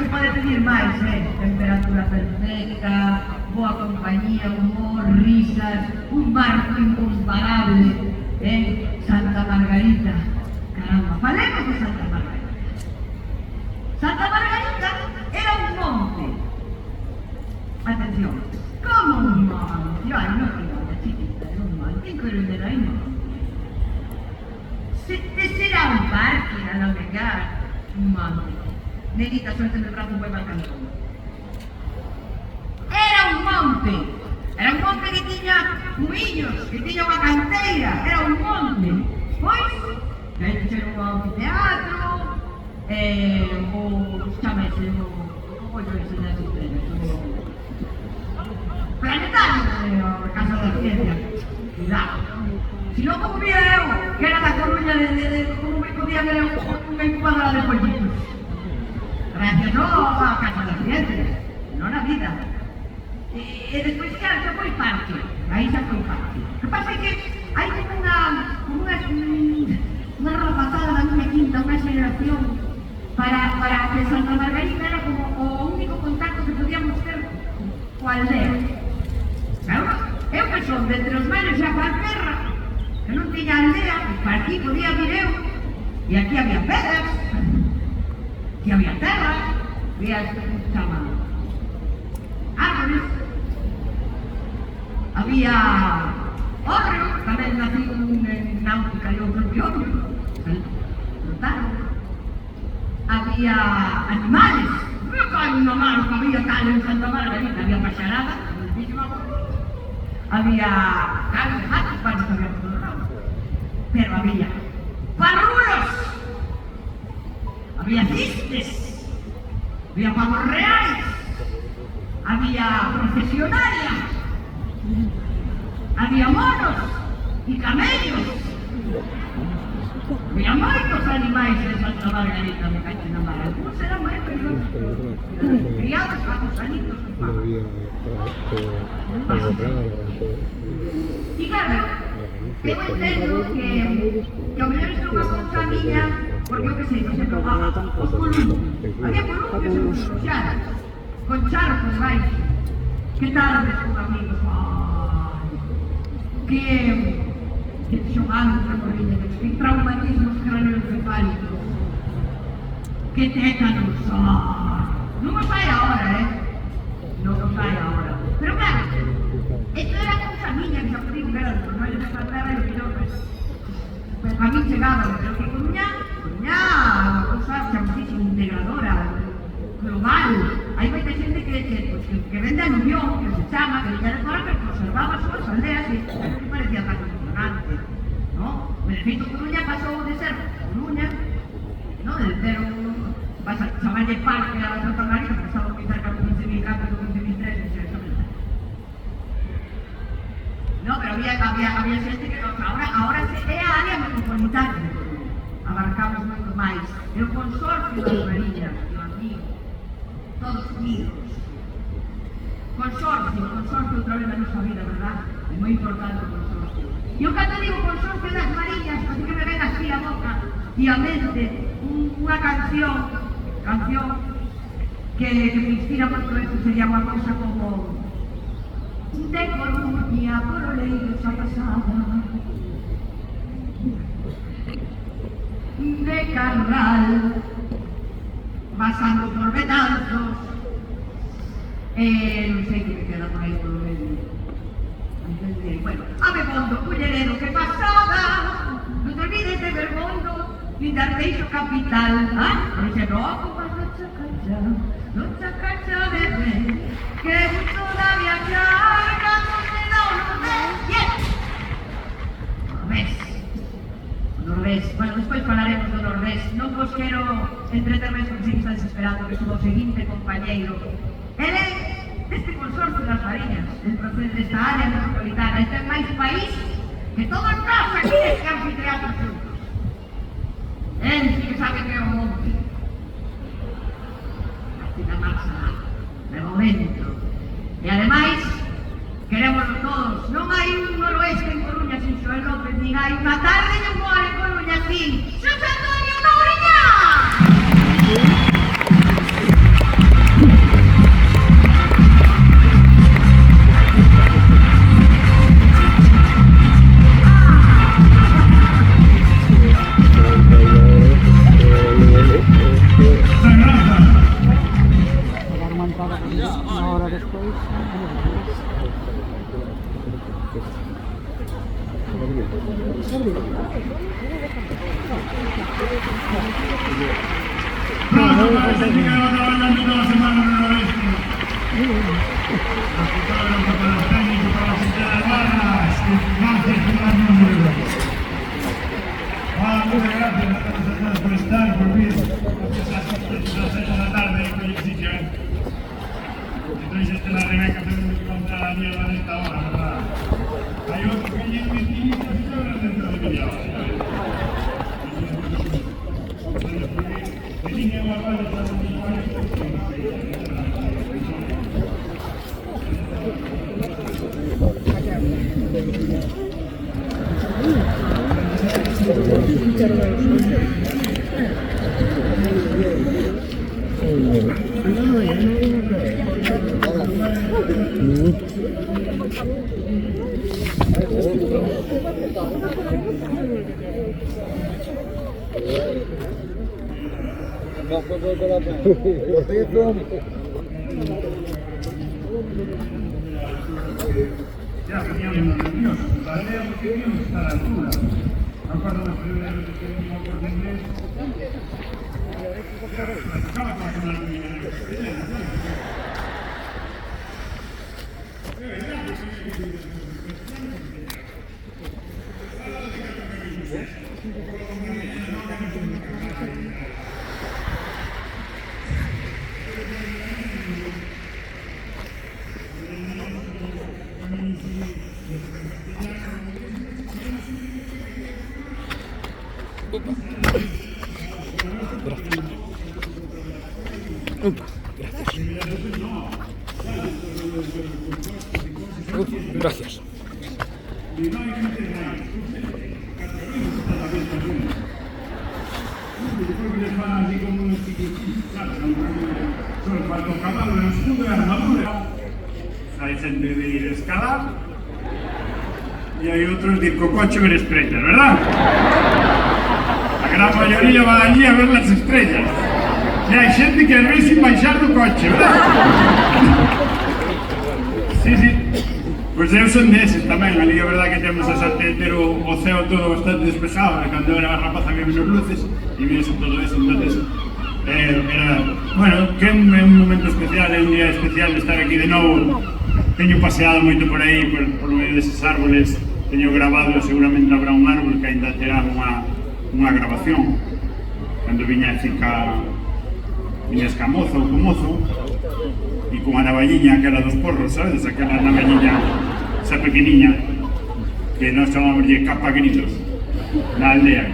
se pode pedir máis, temperatura perfecta, boa compañía, humor, risas, un barco incomparable, Santa Margarita. Caramba, falemos de Santa Margarita. Santa Margarita era un monte. Atención, como un monte. Ay, no digo una chiquita, era un monte, pero era un monte. Será un parque, a la verdad, un monte. Negrita, suéltame el brazo, un buen balcón. Era un monte que tiña cumillos, que tiña unha canteira, era un monte. Pois, que era un anfiteatro, chamase, como yo ese das estrellas, o planetario, a Casa da Ciencia. Cuidado. Si non, como vía eu, que era da Coruña, como me podía ver unha incubadora de pollitos. Gracias a Casa da Ciencia, non a vida. E despois xa foi parque, aí xa foi parque. O que pasa é que hai como unha rapazada da miña quinta, unha xeración para que Santa Margarita era como o único contacto que podíamos ter coa aldea. Claro, eu que son de entre os manos xa coa terra, que non tiña aldea, pois para aquí podía vir eu, e aquí había pedras, aquí había terra, había como se chama, árboles, había horro, tamén nací en náutica e outro biomio, notaron. Había animales, non hai unha mano que había tal en Santa Margarita, había paxarada, había gatos e gatos, para que había todo ramo, pero había parrulos, había cisnes, había pavos reais, había procesionarias, había monos e camellos, había moitos animais en Santa Margarita, me cacho na mar, algunos eran moitos, criados a os anitos. E claro, eu entendo que o mellor isto é unha cousa miña, porque eu que sei, por exemplo, os columpios, había columpios en Xara, con charcos baixo, que tardes con amigos, que xogando na corrida, que traumatismos craneoencefálicos, que tétanos, non nos vai agora, non nos vai agora. Pero claro, esto era cousa miña, que xa podín ver os normales de esta terra e o que non, pues a mí chegaba, pero que Coruña, unha cousa chamosísima, integradora, global. Hai moita xente que vende aluvión, que se chama, que viña de fora, que conservaba as súas aldeas e non me parecía tan impresionante, non? De feito, Coruña pasou de ser Coruña, non? De ter vas a chamarlle parque a Santa Margarita, que estaba moi cerca do 15.000 campos do 15.003, non, pero había xente que ahora é a área metropolitana de Coruña, abarcamos moito máis. E o consorcio das Mariñas, meu amigo, todos unidos. Consorcio, outra vez na nosa vida, verdad? É moi importante o consorcio. E eu cando digo consorcio das Mariñas, así que me ven así a boca e a mente unha canción que me inspira moito esto, sería unha cousa como de Coruña por Oleiros a pasada, de Carral pasando por Betanzos, non sei que me queda por aí por medio. Bueno, a Begondo, cullerero que pasaba, non te olvides de Begondo, Vindardeixo capital, por exemplo, ocupas no Chacachá de Rey, que gusto da viajar, cando se dá o Nordés. Bueno, despois falaremos do Nordés. Non vos quero entreterme porque sei que estás esperando que suba o seguinte compañeiro. Ele é deste consorcio das Mariñas, desta área metropolitana, e ten máis país que todos nós aquí neste anfiteatro juntos. Ele sí que sabe que é o monte. Así na marcha, de momento. E ademais, queremos todos. Non hai un noroeste en Coruña sin Xoel López, nin hai unha tarde de humor en Coruña sin Xosé Antonio Noriña! Muchas gracias a todos por estar, por venir. A las 6 de la tarde en el sitio. Entonces, la Rebeca se contra la mierda de esta hora, ¿verdad? Hay otro que lleva 25 horas dentro de media hora. El niño va a estar ya veníamos nerviosos, todavía no queríamos estar a la altura. Me acuerdo la primera vez que teníamos por inglés. Acaba con la Gracias. Hay gente de ir a escalar y hay otros de ir con coche a ver estrellas, ¿verdad? La gran mayoría va allí a ver las estrellas. Y hay gente que ve sin baixar do coche, ¿verdad? Sí, sí. Pois eu son deses tamén, ali é verdad que temos a sorte de ter o ceo todo bastante despejado, cando era rapaza había menos luces e viese todo eso, entonces era, bueno, que é un momento especial, é un día especial de estar aquí de novo. Teño paseado moito por aí, por medio deses árboles, teño grabado, seguramente habrá un árbol que ainda terá unha grabación, cando viña escamozo ou comozo, e con a navalliña aquela dos porros, sabes? Aquela navalliña, esa pequeniña, que nós chamámoslle capa grilos, na aldea.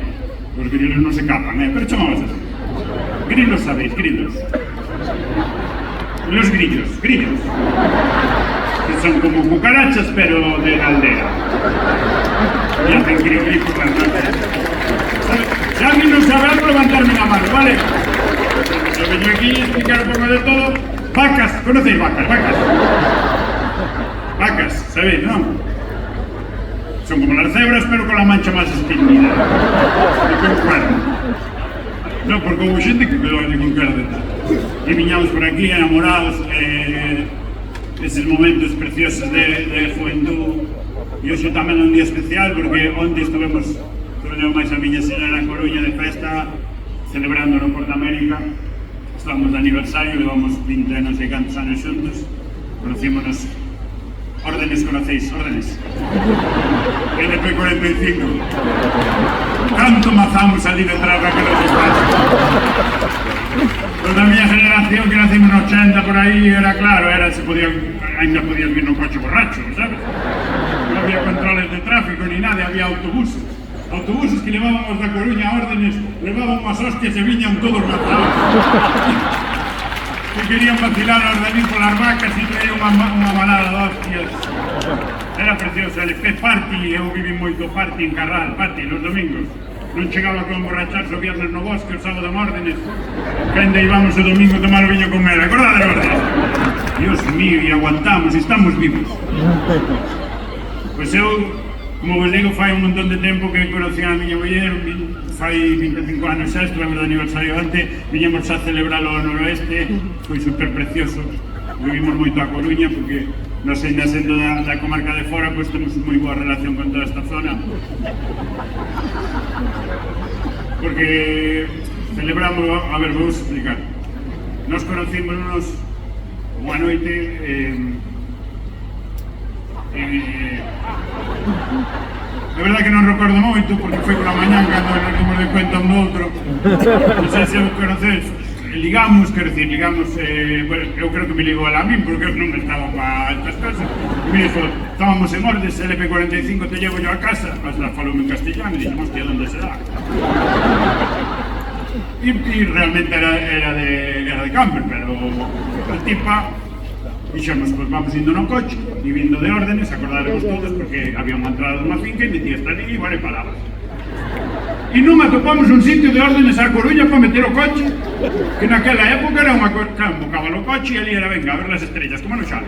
Os grilos non se capan, pero chamamos así. Grilos, sabéis, grilos. Los grillos, grillos. Que son como cucarachas, pero de la aldea. Y hacen grillos por las noches. Si alguien no sabe algo, levantarme la mano, ¿vale? Yo vengo aquí a explicar un poco de todo. Vacas, ¿conocéis vacas? Vacas. Vacas, ¿sabéis, no? Son como las cebras, pero con la mancha más extendida. Y con cuerno. No, porque hubo xente que quedou allí con cuerno. E viñamos por aquí enamorados, eses momentos preciosos de juventud. E hoxe tamén é un día especial, porque onde estuvemos máis a miña señora na Coruña de festa, celebrando no Porta América. Estamos de aniversario, levamos 20 non sei cantos anos xuntos, conocímonos, órdenes conocéis, órdenes, LP45, canto mazamos ali detrás daqueles espacios. Pues da miña generación que nacimos no 80 por aí, era claro, ainda podías vir no coche borracho, sabes? Non había controles de tráfico ni nada, había autobuses. Autobuses que levábamos da Coruña a órdenes, levaban unhas hostias e viñan todos matados. Que querían vacilar a ordenín polas vacas e traían unha manada de hostias. Era precioso, el fez party, eu viví moito party en Carral, party los domingos. Non chegaba con emborracharse o viernes no bosque, o sábado en órdenes. Que ainda íbamos o domingo a tomar o viño con él, acordade de órdenes? Dios mío, e aguantamos, e estamos vivos. Pois eu, como vos digo, fai un montón de tempo que conocí a miña muller, fai 25 anos xa, estuvemos de aniversario antes, viñamos a celebralo ao noroeste, foi super precioso. vivimos moito a Coruña porque nos ainda sendo da comarca de fora, pois temos moi boa relación con toda esta zona. Porque celebramos, a ver, vou explicar. Nos conocímonos unha noite a verdade que non recordo moito porque foi pola mañán cando nos dimos de cuenta un do outro. Non sei se o conoces, ligamos, quero dicir, ligamos, bueno, eu creo que me ligou a min porque eu non estaba para estas cosas. E me dixo, estábamos en Ordes, LP45 te llevo yo a casa, hasta faloume en castellano e dixemos, hostia, onde será? E realmente era de camper, pero a tipa dixemos, pois vamos indo no coche e vindo de Órdenes, acordaremos todos porque había unha entrada dunha finca e metías ali e vale parabas. E non atopamos un sitio de Órdenes a Coruña para meter o coche, que naquela época era unha claro, bocaba no coche e ali era, venga, a ver las estrellas, como no xalo.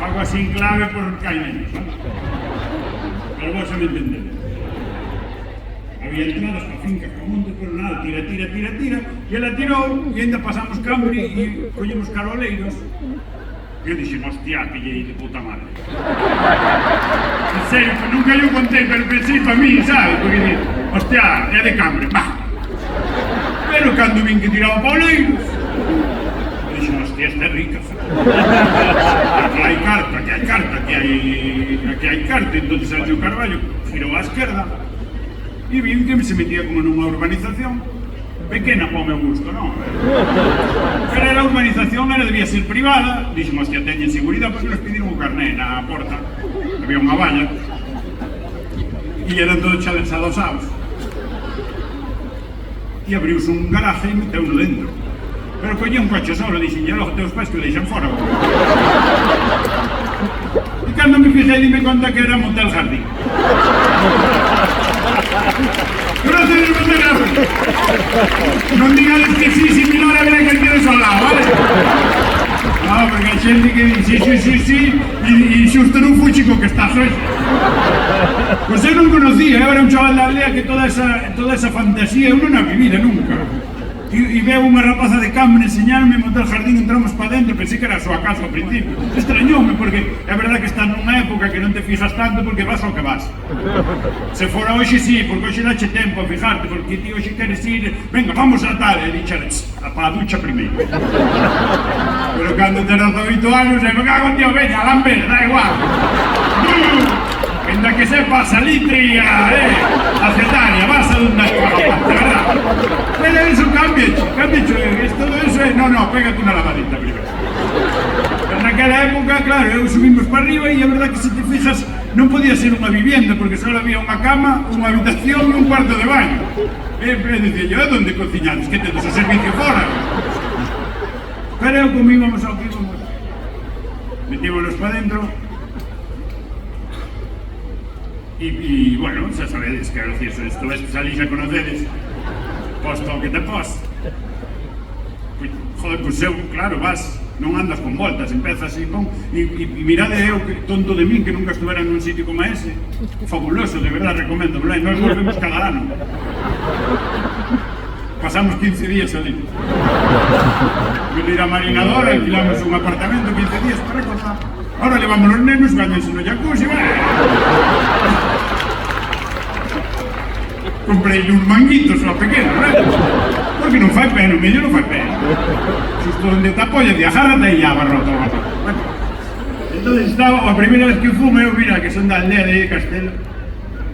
Algo así en clave por caímenos, ¿no? Pero vos a me entendedes. Había entradas para finca, para monte, pero nada, tira, e ela tirou, e ainda pasamos Cambri e collemos caroleiros. E eu dixen, hostia, pillei de puta madre. En serio, nunca eu contei, pero pensei para mí, sabes? Porque dixen, hostia, é de Cambri, bah. Pero cando vin que tiraba pauleiros, eu dixen, hostia, esta é rica. Aquí hai carta, aquí hai carta, entón saliu o Carballo, girou á esquerda, e vin que se metía como nunha urbanización pequena para o meu gusto, non? Pero era urbanización, debía ser privada, dixemos que a teñen seguridade porque nos pediron o carné na porta, había unha valla e eran todos chales adosados e abriuse un garaje e meteu no dentro, pero collía un coche solo, dixen, e logo teus pais que o deixan fora. E cando me fixei dime conta que era Motel Jardín. Gracias, non digades que sí, similar a ver que tienes ao lado, vale? No, porque hai xente que di sí, e xusto non fuchi co que estás hoxe. Pois eu non conocía, eu era un chaval da aldea que toda esa fantasía eu non a vivira nunca. E veo unha rapaza de Cambri enseñarme Motel Jardín, entramos para dentro, pensei que era a súa casa ao principio. Extrañoume, porque é verdade que estás nunha época que non te fijas tanto porque vas ao que vas. Se fora hoxe sí, porque hoxe dache tempo a fijarte, porque ti hoxe queres ir, venga, vamos a tal, e dixeres, a pa a ducha primeiro. Pero cando tenes 8 anos, me cago en tío, veña, a lamber, da igual. Ainda que sepa salitria, a cetaria, vas a donde hay rapaz, de verdad. Pero eso cambia, todo eso es, no, pégate una lavadita primero. Pero naquela época, claro, eu subimos para arriba e a verdad que se te fijas non podía ser unha vivienda porque só había unha cama, unha habitación e un cuarto de baño. E dicía yo, onde cociñades? Que tedes o servicio fora? Pero eu como íbamos ao que íbamos, metímonos para dentro. E, bueno, xa sabedes que isto ves que salís a conocedes, posto o que te pos. Joder, pois eu, claro, vas, non andas con voltas, empezas e pon, e mirade eu, que tonto de min, que nunca estuvera nun sitio como ese. Fabuloso, de verdad, recomendo, e nós volvemos cada ano. Pasamos 15 días ali. Venir a Marinadora, alquilamos un apartamento 15 días para recordar. Ahora levamos los nenos, bañanse no jacuzzi, comprei uns manguitos só pequenos, porque non fai pé, no medio non fai pé. Xusto onde te apoyas e agárrate e ya barrota. Entón estaba, a primeira vez que fume, eu mira, que son da aldea de Castelo,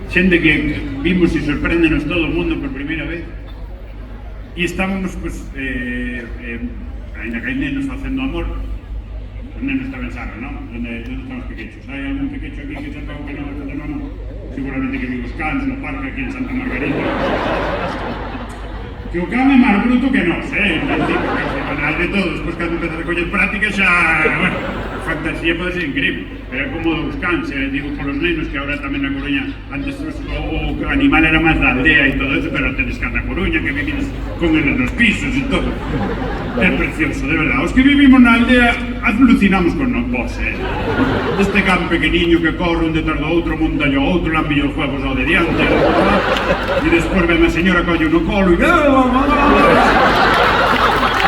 xente que vimos e sorpréndenos todo o mundo por primeira vez, e estábamos, pues, ainda que hai nenos facendo amor, os nenos tamén saben, non? Onde están os pequechos. Hai algún pequecho aquí que sepa o que non é facendo amor? Seguramente que vive os cans no parque aquí en Santa Margarita. Que o can é máis bruto que nós, en principio, que banal de todos, pois cando empezas a coller práctica xa, bueno, a fantasía pode ser increíble, pero é como dos cans, digo polos nenos, que agora tamén na Coruña, antes o animal era máis da aldea e todo eso, pero tenes que na Coruña, que vivides con eles nos pisos e todo. É precioso, de verdad. Os que vivimos na aldea alucinamos con vos, este can pequeniño que corre un detrás do outro, monta o outro, lambe os huevos ao de diante, e despois ven a señora colle no colo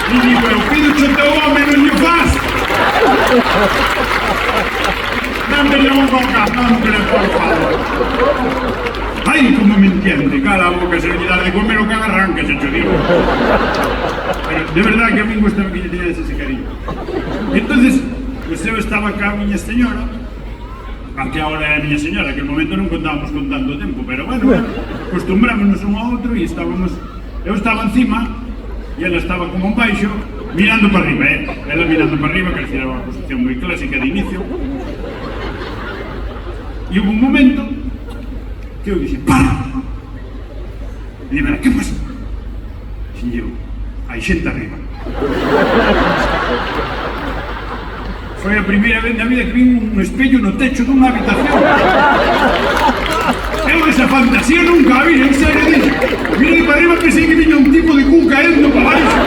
e digo, eu pido che teu home, non lle faz! Ay, como me entiende, cala a boca, se le dar de comer o que arranca, se digo. Pero de verdad que a mí me gusta que lle teñades ese cariño. Entonces, pues eu estaba cá a miña señora, a que ahora é a miña señora, que en momento non contábamos con tanto tempo, pero bueno, acostumbrámonos un a outro e estábamos, eu estaba encima e ela estaba como en baixo, mirando para arriba, ela mirando para arriba, que era unha posición moi clásica de inicio. E hubo un momento que eu dixe, para! E dime, que pasa? E eu, hai xente arriba. Foi a primeira vez na vida que vi un espello no techo dunha habitación. Eu esa fantasía nunca a vi, en serio, dixo. Mirei para arriba, pensei que viña un tipo de cu caendo para baixo.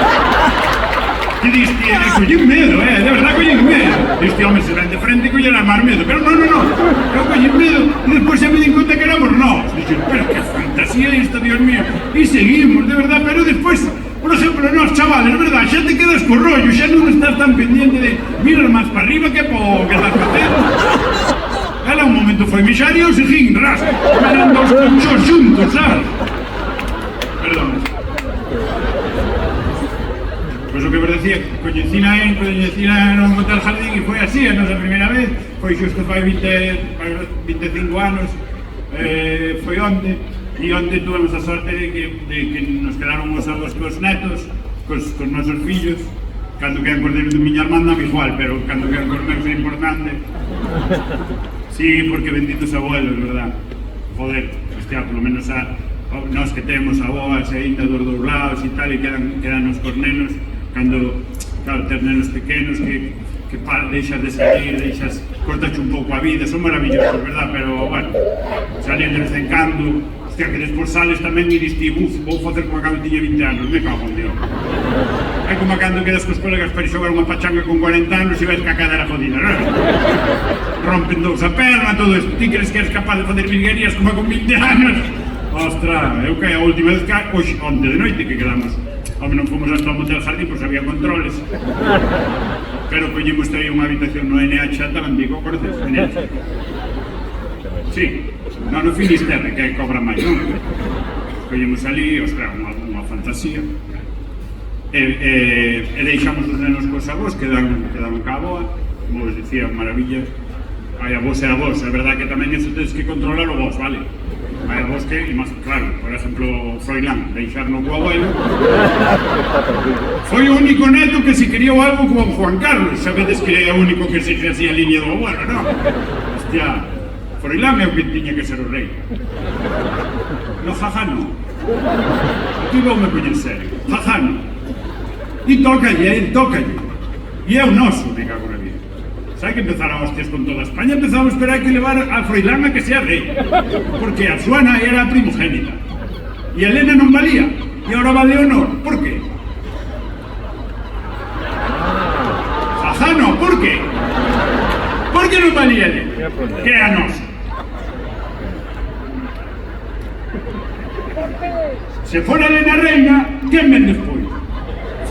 Que diste, collín medo, de verdad collín medo. Este home se ven de frente e collen a mar medo, pero no, eu collín medo e despois se me di conta que éramos nós. Dixo, pero que fantasía isto, Dios mío. E seguimos, de verdad, pero despois, por exemplo, nós, chavales, verdad, xa te quedas co rollo, xa non estás tan pendiente de mirar máis para arriba que po que estás facendo. Ela un momento foi mixar e eu seguín, ras, mirando os conchos xuntos, sabes? Perdón. Pois o que vos decía, coñecina no Monte del Jardín e foi así, a nosa primeira vez, foi xusto fai 25 anos, foi onde, e onde tuvemos a sorte de que nos quedaron os avós cos netos, cos nosos fillos, cando quedan cos dedos de miña irmán dame igual, pero cando quedan cos meus é importante. Sí, porque benditos abuelos, verdad? Joder, hostia, polo menos nós que temos aboas ainda dos dous lados e tal, e quedan os cos nenos, cando, claro, ter nenos pequenos que deixas de salir, cortache un pouco a vida, son maravillosos, verdad? Pero, bueno, salir de vez en cando, hostia, que despois sales tamén e diste, vou facer como cando tiña 20 anos, me cago en Dios. É como cando quedas cos colegas para xogar unha pachanga con 40 anos e ves que a cadera jodida, non? Rompen dous a perna, todo isto, ti crees que eres capaz de fazer virguerías como con 20 anos? Ostra, eu que a última vez que, hoxe, onte de noite que quedamos, home, non fomos hasta o Monte del Jardín, pois había controles, pero collemos aí unha habitación no NH tan antigo, conoces? NH. Sí, no Finisterre, que cobra máis, non? Collemos ali, ostra, unha fantasía, e deixamos os nenos cos avós, quedan ca aboa, como vos dicía, maravillas. Hai avós e avós, é verdad que tamén eso tens que controlar o vos, vale? Hai avós que, e máis claro, por exemplo, Froilán, deixarno co abuelo, foi o único neto que se criou algo con Juan Carlos, sabedes que é o único que se así a línea do abuelo, non? Hostia, Froilán é o que tiña que ser o rei. No, jaja, no. Aquí voume poñer serio, jaja, no. E tócalle, e é o noso, me cago na vida. Sabe que empezar a hostias con toda España, empezamos a esperar que levar a Froilán a que sea rei, porque a Suana era a primogénita e a Elena non valía, e agora vale Leonor. Por qué? Jajano, por qué? Por que non valía Elena? Que é a nosa. Se fora Elena reina, quen ven despois?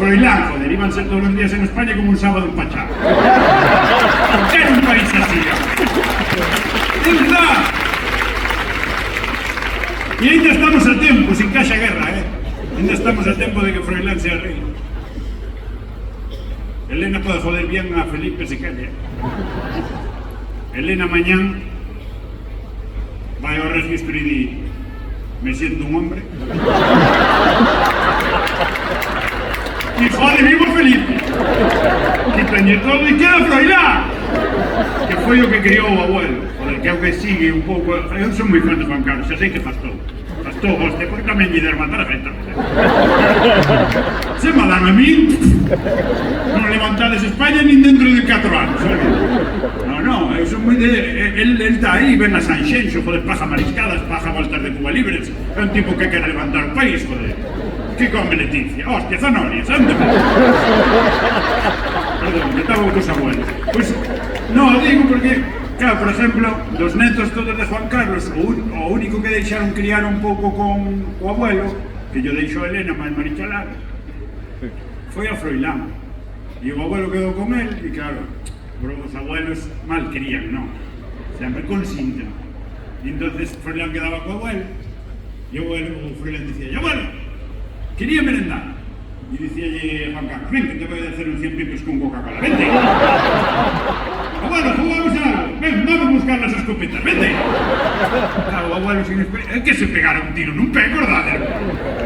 Froilán, joder, iban ser todos os días en España como un sábado en Pachá. Era un país así. De verdad. E ainda estamos a tempo, sin que haxa guerra, Ainda estamos a tempo de que Froilán sea rei. Elena pode joder bien a Felipe se quede. Elena mañán vai ao registro e di, me siento un hombre. E jode vivo Felipe, que teñe todo e queda Froilán, que foi o que criou o abuelo, joder, que é o que sigue un pouco. Eu son moi fan de Juan Carlos, xa sei que faz todo, hostia, porque tamén lle der matar a gente. Se me dan a mí, non levantades España nin dentro de 4 anos, sabe? No, eu son moi de... El está aí, ven a Sanxenxo, joder, paja mariscadas, paja voltas de Cuba libres, é un tipo que quere levantar o país, joder. Que come Leticia? Hostia, zanorias, anda. Perdón, que estaba cos abuelos. Pois, no, digo porque, claro, por exemplo, dos netos todos de Juan Carlos, o único que deixaron criar un pouco con o abuelo, que yo deixo a Elena máis marichalada, foi a Froilán. E o abuelo quedou con él, e claro, os abuelos mal crían, non? Sempre consinten. E entonces Froilán quedaba co abuelo, E o Froilán dicía, abuelo, quería merendar. E dicíalle Juan Carlos, ven que te voy a hacer un 100 pipos con Coca-Cola, vente. Abuelo, jugamos algo, ven, vamos a buscar las escopetas, vente. Claro, o abuelo sin experiencia, é que se pegara un tiro nun pé, acordade?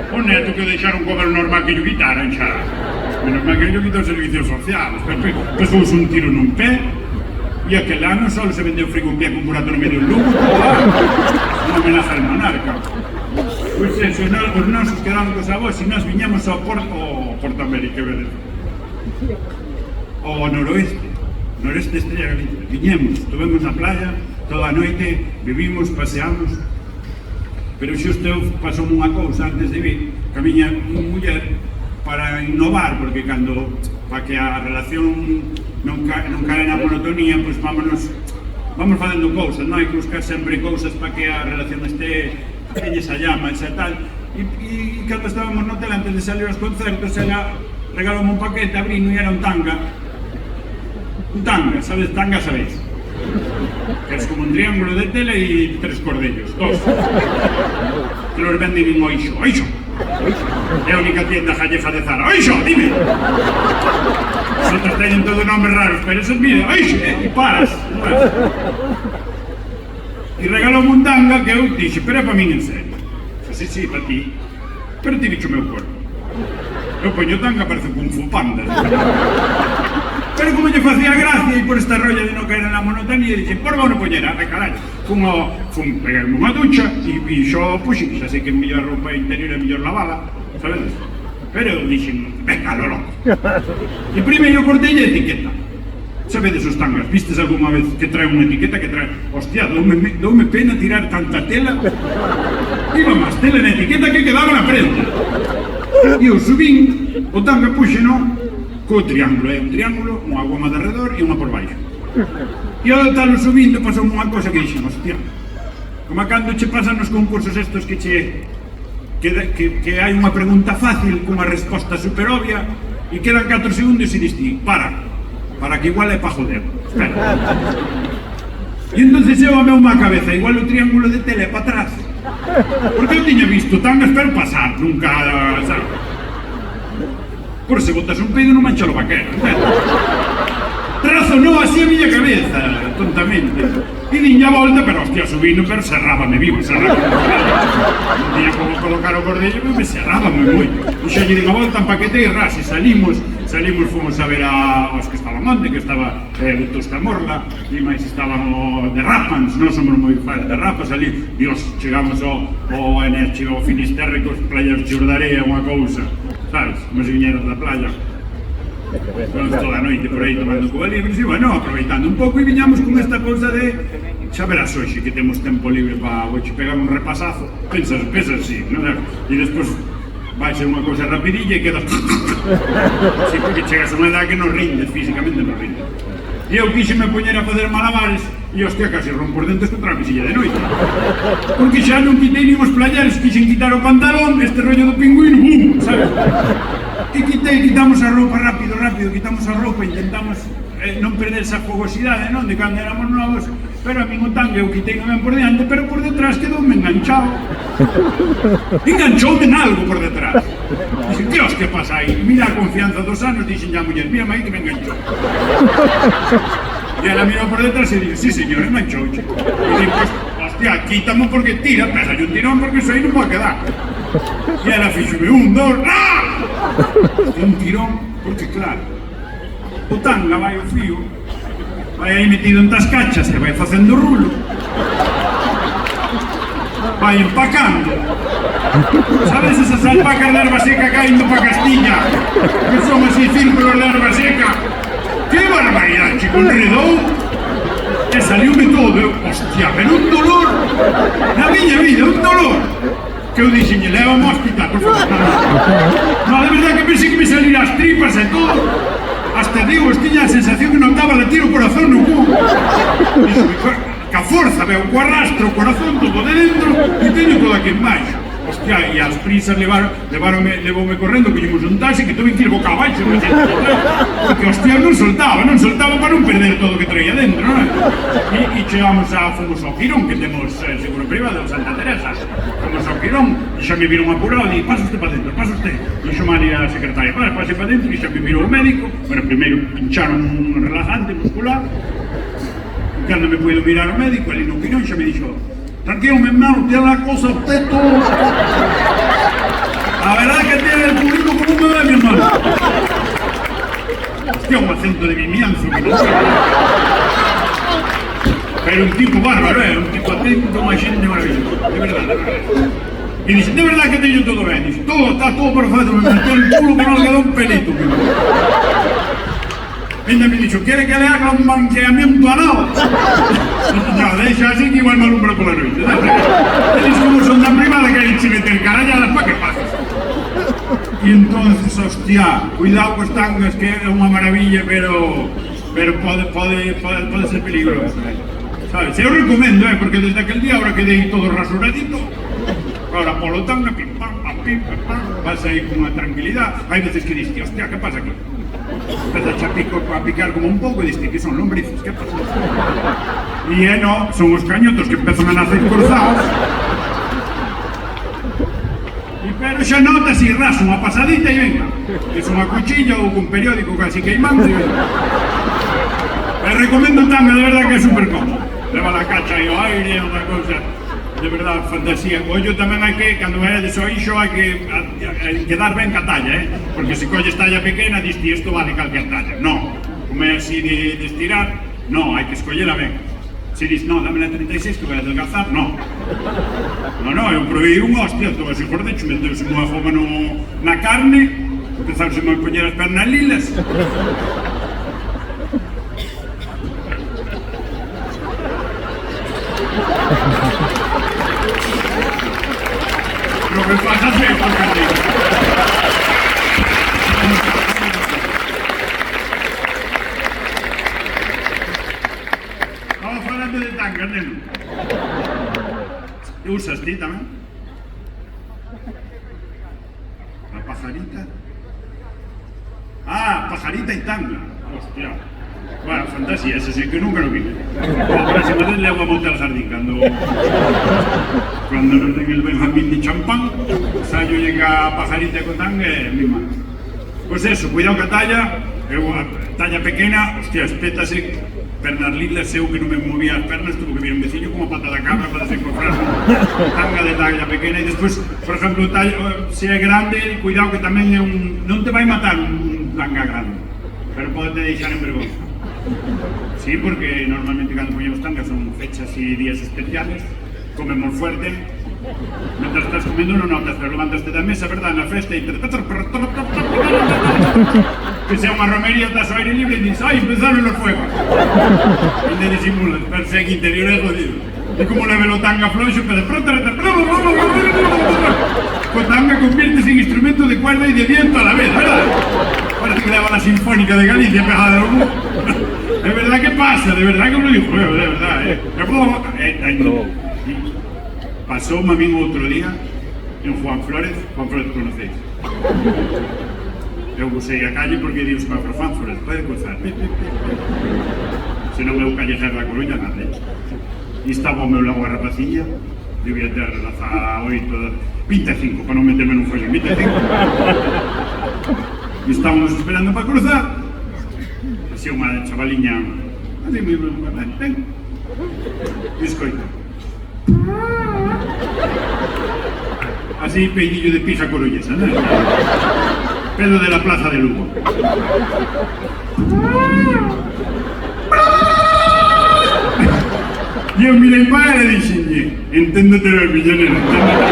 O neto que deixaron comer normal que yo quitaran xa. Menos mal que yo quito o servicio social, pesouse un tiro nun pé, e aquel ano só se vendeu frigopié con burato no medio Lugo, unha amenaza al monarca. Pois eso, os nosos quedaron cos avós e nós viñamos ao Porto América, ao noroeste Estrella Galicia. Viñemos, estuvemos na playa toda a noite, vivimos, paseamos, pero xusto eu pasou unha cousa antes de vir, que a miña muller, para innovar, porque para que a relación non cae na monotonía, pois vamos facendo cousas, non hai que buscar sempre cousas para que a relación teña esa llama, esa tal, e cando estábamos no hotel antes de salir aos concertos, ela regalou un paquete, abrino e era un tanga, sabes, tanga sabéis, que es como un triángulo de tela e 3 cordellos, 2, que los venden en Oixo. É a única tienda gallega de Zara. Oixo, dime! Os outros teñen todo nombres raros, pero esos, mire, oixo, e paras. E regalou un tanga que eu dixe, pero é para min en serio. Sí, para ti, pero ti dicho o meu corpo. Eu poño tanga, parece Kung Fu Panda. Pero como lle facía gracia e por esta rolla de non caer na monotonía, dixe, por vou non poñer, carallo. Peguei unha ducha e xo puxen, xa sei que a mellor roupa interior é mellor lavala, sabedes? Pero eu dixen, venga, lo loco. E primeiro cortei a etiqueta. Sabedes os tangas, vistes alguma vez que trae unha etiqueta que trae, hostia, doume pena tirar tanta tela. Iba máis tela na etiqueta que quedaba na prenda. E eu subín, o tanga puxeno co triángulo, un triángulo, unha goma de redor e unha por baixo. E ao talo subindo pasou unha cosa que dixen, hostia, como cando che pasan nos concursos estos que hai unha pregunta fácil cunha resposta super obvia e quedan 4 segundos e diste, para que igual é pa joder, espera. E entonces eu a meu má cabeza, igual o triángulo de tele é pa atrás, porque eu tiña visto tangas pero pasar, nunca, sabe? Por se botas un peido non mancha o vaquero, razonou así a miña cabeza, tontamente. E diña a volta, pero hostia, subindo, pero serrábame vivo, serrábame. Non tiña como colocar o cordello, pero me serrábame moito. E xa lle digo a volta en paquete e ras, e salimos, fomos a ver aos que estaban onde, que estaba o Tostamorla, e máis estaban o de Rapans, non somos moi fans de Rapas, ali, dios, chegamos ao Finisterre, cos playas de Xordarea, unha cousa, sabes, como se viñeras da playa. Estamos toda a noite por aí tomando Cuba Libres e, bueno, aproveitando un pouco e viñamos con esta cousa de xa verás hoxe que temos tempo libre para hoxe pegar un repasazo, pensas así, non? E despois vai ser unha cousa rapidilla e quedas si, porque chegas a unha edad que non rindes, físicamente non rindes. E eu quixeme poñer a fazer malabares e, hostia, casi rompo os dentes contra a mesilla de noite, porque xa non quitei nin os playeres, quixen quitar o pantalón, este rollo do pingüino, bum, sabes? E quitamos a roupa rápido, quitamos a roupa, intentamos non perder esa fogosidade, non, de cando éramos novos, pero a min o tanga eu quitei non ben por diante, pero por detrás quedoume enganchado. Enganchoume en algo por detrás. Dixen, que os que pasa aí? Mira a confianza dos anos, dixen ya a muller, mira aí que me enganchou. E ela mirou por detrás e dixen, sí señor, enganchouche. E dixen, pues, hostia, quítamo porque tira, pesa un tirón porque iso aí non pode quedar. E ela fixome un, dos, un tirón, porque claro, o tanga vai o fío, vai aí metido en tas cachas que vai facendo rulo, vai empacando, sabes esas alpacas de erva seca caindo pa Castilla, que son así círculos de erva seca, que barbaridade, chico, enredou, e saliume todo, hostia, pero un dolor, na miña vida, un dolor, que eu dixenlle, leva ao hospital, por favor. No, de verdade que pensei que me salían as tripas e todo. Hasta digo, tiña a sensación que notaba latir o corazón no cu. Dixo, que a forza, veo, co arrastro, o corazón todo de dentro e teño todo aquí en baixo. Hostia, e as prisas levoume correndo, que llevamos un taxi que tuve que ir boca abaixo, porque hostia, non soltaba para non perder todo o que traía dentro, non? E fomos ao Quirón, que temos seguro privado en Santa Teresa, como chegamos ao quirón, e xa me viron apurado, e pasa usted para dentro, pasa usted. E xamale a secretaria, pase para dentro, e xa me virou o médico. Bueno, primeiro pincharon un relajante muscular. Cando me puido mirar o médico, ali no quirón, xa me dixo: tranquilo, mi hermano, tiene la cosa usted todo. La verdad que tiene el público como un bebé, mi hermano. Hostia, un acento de Vimianzo, que no sé. Pero un tipo bárbaro, un tipo atento, una gente maravillosa, de verdad, de verdad. Y dice: de verdad que te todo bien. Dice: todo, está todo perfecto, me metió el culo que no le quedó un pelito, mi hermano. Ella me dijo: ¿quiere que le haga un banqueamiento anal? No, deja así que igual me alumbra por la noche. Ellos como son tan privada que hay que meter caralladas para que pases. Y entonces, hostia, cuidado con tangas, que es una maravilla, pero puede ser peligroso. ¿Sabes? Yo recomiendo, porque desde aquel día ahora quedé ahí todo rasuradito. Ahora por lo tanto, pim, pam, vas ahí con una tranquilidad. Hay veces que dices: hostia, ¿qué pasa aquí? Empieza a picar como un pouco e diste que son lombrices, que pasa? E no, son os cañotos que empezan a nacer cruzados. Pero xa nota si raso unha pasadita e venga. Es unha cuchilla ou un periódico casi queimando e venga. Les recomendo tamén, de verdad que é super cómodo. Leva la cacha e o aire, unha cosa de verdad fantasía. Ollo tamén hai que, cando é de soixo, hai que dar ben ca talla, porque se colles talla pequena, diste isto vale calquer talla. No, como é así de estirar, no, hai que escollera ben. Se dis: no, dame la 36 que vai adelgazar, no. No, eu probei unha, hostia, todo así por dentro, meterse unha joma na carne, empezarse a poñer as pernas lilas. Lo que pasa es que estamos falando de tangas, neno. ¿Qué usas ti tamén? La pajarita. Ah, pajarita y tanga. Hostia. Bueno, fantasía, ese sí que nunca lo vi. La próxima vez le hago a montar al jardín cuando nos den el Benjamín de champán, o sea, yo llega a pajarita con tanga y mi mano. Pues eso, cuidado que talla pequeña, hostia, espétase, pernas lilas, eu que non me movía as pernas, tuvo que vir un vecino como pata da cabra para desencontrar tanga de talla pequena. E despois, por exemplo, se é grande, cuidado que tamén é non te vai matar un tanga grande, pero pode deixar en vergonza. Sí, porque normalmente cando poñemos tangas son fechas e días especiales, comemos fuerte, mientras estás comiendo non notas, pero levantaste da mesa, verdad, na festa e que sea unha romería, estás ao aire libre e dices: ¡ay, empezaron los fuegos! E te disimulas, pero sé que interior é jodido. E como leve lo tanga floxo, pero con tanga conviertes en instrumento de cuerda y de viento a la vez, ¿verdad? Parece que daba la Sinfónica de Galicia pegada de los. De verdad que pasa, de verdad que me lo dijo, de verdad, pasó a mí otro día en Juan Flores conocéis. Eu busei a calle porque dios para Juan Flores, pode cruzar. Se non meu callejer da Coruña, nada. E estaba ao meu lado a rapacilla, debía ter 18, 25, para non meterme nun follón, 25. E estábamos esperando para cruzar. Así unha chavaliña, así moi ben, e escoito. Así peidillo de pija coruñesa, non? Pedro de la Plaza de Lugo. E eu mirei para ela e dixenlle: enténdete ver, millonero, enténdete.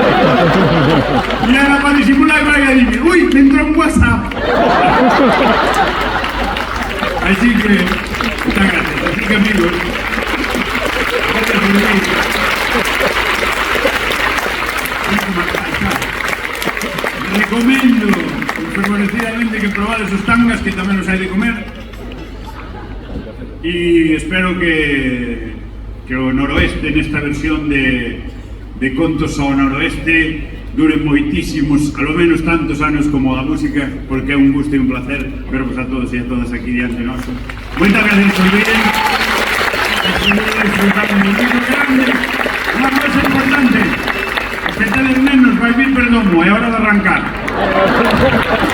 E ela para disimular para ela dixenlle: ui, me entrou un WhatsApp. Así que, muchas gracias. Así que, amigos, gracias por venir. Recomendo enfervorecidamente que probades os tangas, que tamén os hai de comer. E espero que o noroeste, nesta versión de Contos ao Noroeste, duren moitísimos, a lo menos tantos anos como a música, porque é un gusto e un placer veros a todos e a todas aquí diante noso. Moitas gracias por venir. Disfrutando un momento grande. Unha cosa importante, que de nenos vai vir perdomo, é hora de arrancar.